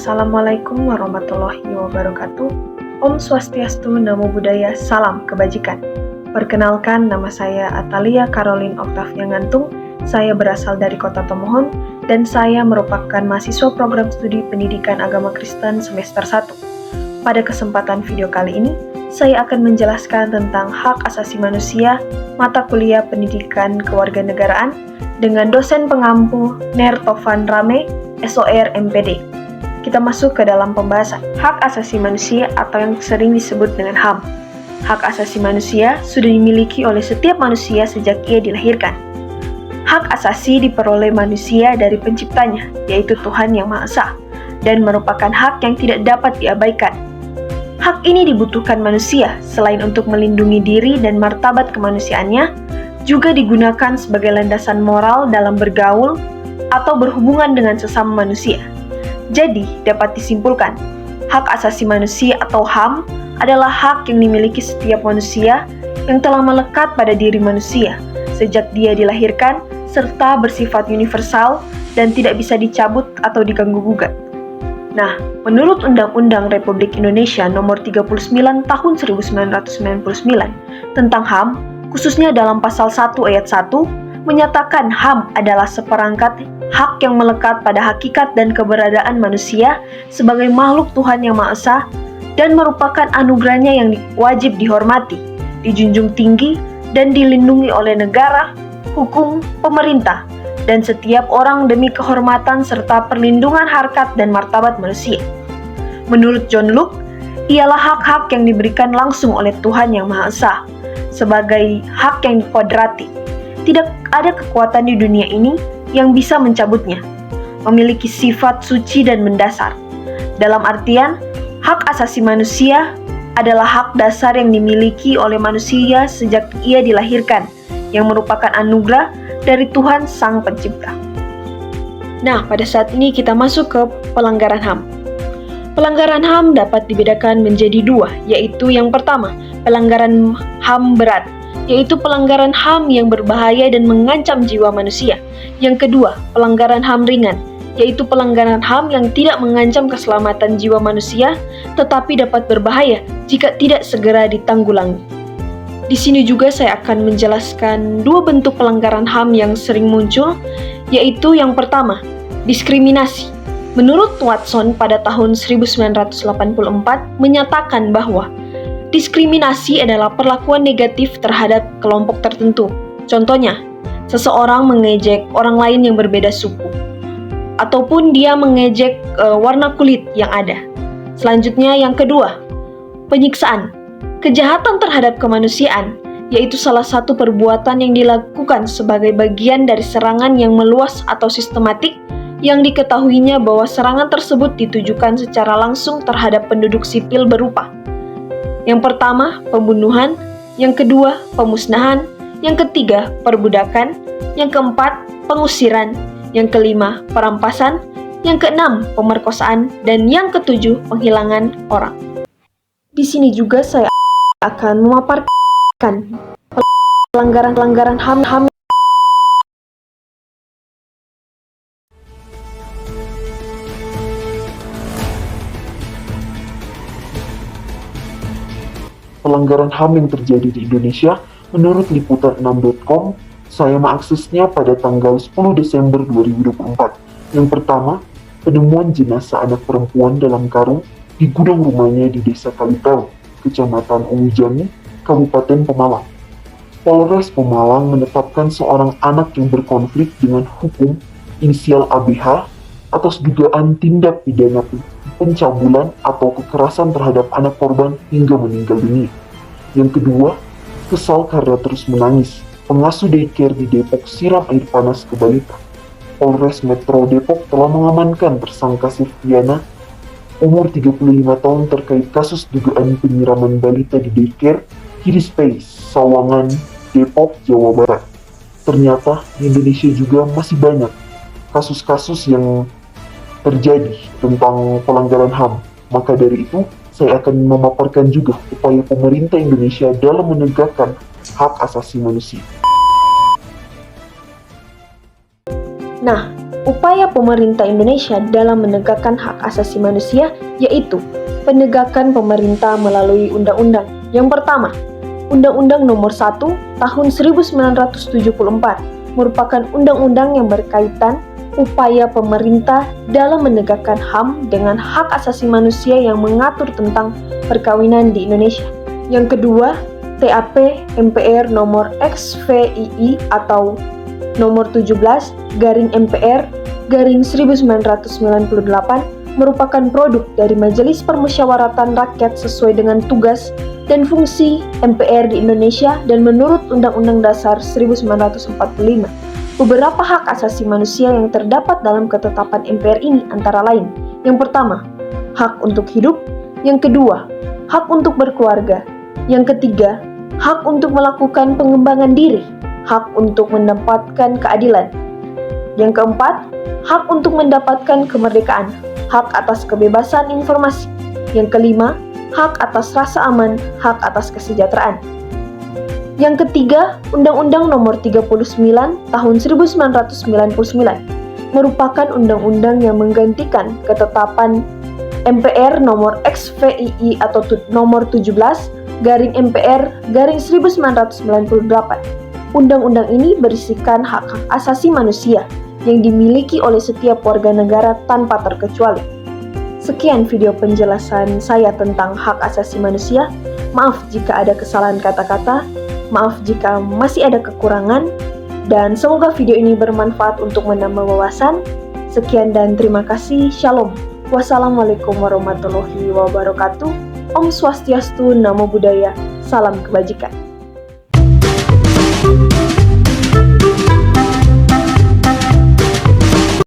Assalamualaikum warahmatullahi wabarakatuh. Om Swastiastu, Namo Buddhaya, Salam Kebajikan. Perkenalkan, nama saya Atalia Caroline Octavia Ngantung. Saya berasal dari Kota Tomohon dan saya merupakan mahasiswa program studi Pendidikan Agama Kristen semester 1. Pada kesempatan video kali ini, saya akan menjelaskan tentang hak asasi manusia, mata kuliah pendidikan kewarganegaraan dengan dosen pengampu Ner Tovan Rame, SOR MPD. Kita masuk ke dalam pembahasan. Hak asasi manusia atau yang sering disebut dengan HAM. Hak asasi manusia sudah dimiliki oleh setiap manusia sejak ia dilahirkan. Hak asasi diperoleh manusia dari penciptanya, yaitu Tuhan Yang Maha Esa, dan merupakan hak yang tidak dapat diabaikan. Hak ini dibutuhkan manusia selain untuk melindungi diri dan martabat kemanusiaannya, juga digunakan sebagai landasan moral dalam bergaul atau berhubungan dengan sesama manusia. Jadi, dapat disimpulkan, hak asasi manusia atau HAM adalah hak yang dimiliki setiap manusia yang telah melekat pada diri manusia sejak dia dilahirkan serta bersifat universal dan tidak bisa dicabut atau diganggu-gugat. Nah, menurut Undang-Undang Republik Indonesia Nomor 39 Tahun 1999 tentang HAM, khususnya dalam pasal 1 ayat 1, menyatakan HAM adalah seperangkat hak yang melekat pada hakikat dan keberadaan manusia sebagai makhluk Tuhan Yang Maha Esa dan merupakan anugerahnya yang wajib dihormati, dijunjung tinggi, dan dilindungi oleh negara, hukum, pemerintah, dan setiap orang demi kehormatan serta perlindungan harkat dan martabat manusia. Menurut John Locke, ialah hak-hak yang diberikan langsung oleh Tuhan Yang Maha Esa sebagai hak yang dikodrati. Tidak ada kekuatan di dunia ini yang bisa mencabutnya, memiliki sifat suci dan mendasar. Dalam artian, hak asasi manusia adalah hak dasar yang dimiliki oleh manusia sejak ia dilahirkan, yang merupakan anugerah dari Tuhan Sang Pencipta. Nah, pada saat ini kita masuk ke pelanggaran HAM. Pelanggaran HAM dapat dibedakan menjadi dua, yaitu yang pertama, pelanggaran HAM berat, yaitu pelanggaran HAM yang berbahaya dan mengancam jiwa manusia. Yang kedua, pelanggaran HAM ringan, yaitu pelanggaran HAM yang tidak mengancam keselamatan jiwa manusia, tetapi dapat berbahaya jika tidak segera ditanggulangi. Di sini juga saya akan menjelaskan dua bentuk pelanggaran HAM yang sering muncul, yaitu yang pertama, diskriminasi. Menurut Watson pada tahun 1984 menyatakan bahwa diskriminasi adalah perlakuan negatif terhadap kelompok tertentu. Contohnya, seseorang mengejek orang lain yang berbeda suku, ataupun dia mengejek warna kulit yang ada. Selanjutnya yang kedua, penyiksaan. Kejahatan terhadap kemanusiaan, yaitu salah satu perbuatan yang dilakukan sebagai bagian dari serangan yang meluas atau sistematik, yang diketahuinya bahwa serangan tersebut ditujukan secara langsung terhadap penduduk sipil berupa: yang pertama, pembunuhan, yang kedua, pemusnahan, yang ketiga, perbudakan, yang keempat, pengusiran, yang kelima, perampasan, yang keenam, pemerkosaan, dan yang ketujuh, penghilangan orang. Di sini juga saya akan memaparkan pelanggaran HAM. Pelanggaran HAM yang terjadi di Indonesia, menurut liputan6.com, saya mengaksesnya pada tanggal 10 Desember 2024. Yang pertama, penemuan jenazah anak perempuan dalam karung di gudang rumahnya di Desa Kalipel, Kecamatan Ujami, Kabupaten Pemalang. Polres Pemalang menetapkan seorang anak yang berkonflik dengan hukum inisial ABH atas dugaan tindak pidana pencabulan atau kekerasan terhadap anak korban hingga meninggal dunia. Yang kedua, kesal karena terus menangis, pengasuh daycare di Depok siram air panas ke balita. Polres Metro Depok telah mengamankan tersangka Sirviana, umur 35 tahun terkait kasus dugaan penyiraman balita di daycare Kiddy Space, Sawangan, Depok, Jawa Barat. Ternyata di Indonesia juga masih banyak kasus-kasus yang terjadi tentang pelanggaran HAM. Maka dari itu, saya akan memaparkan juga upaya pemerintah Indonesia dalam menegakkan hak asasi manusia. Nah, upaya pemerintah Indonesia dalam menegakkan hak asasi manusia, yaitu penegakan pemerintah melalui undang-undang. Yang pertama, Undang-Undang Nomor 1 Tahun 1974 merupakan undang-undang yang berkaitan upaya pemerintah dalam menegakkan HAM dengan hak asasi manusia yang mengatur tentang perkawinan di Indonesia. Yang kedua, TAP MPR nomor XVI atau nomor 17/MPR/1998 merupakan produk dari Majelis Permusyawaratan Rakyat sesuai dengan tugas dan fungsi MPR di Indonesia dan menurut Undang-Undang Dasar 1945. Beberapa hak asasi manusia yang terdapat dalam ketetapan MPR ini antara lain: yang pertama, hak untuk hidup; yang kedua, hak untuk berkeluarga; yang ketiga, hak untuk melakukan pengembangan diri; hak untuk mendapatkan keadilan; yang keempat, hak untuk mendapatkan kemerdekaan; hak atas kebebasan informasi; yang kelima, hak atas rasa aman; hak atas kesejahteraan. Yang ketiga, Undang-Undang Nomor 39 Tahun 1999 merupakan undang-undang yang menggantikan ketetapan MPR nomor XVI atau nomor 17/MPR/1998. Undang-undang ini berisikan hak-hak asasi manusia yang dimiliki oleh setiap warga negara tanpa terkecuali. Sekian video penjelasan saya tentang hak asasi manusia. Maaf jika ada kesalahan kata-kata, maaf jika masih ada kekurangan, dan semoga video ini bermanfaat untuk menambah wawasan. Sekian dan terima kasih. Shalom. Wassalamualaikum warahmatullahi wabarakatuh. Om Swastiastu, Namo Buddhaya, salam kebajikan.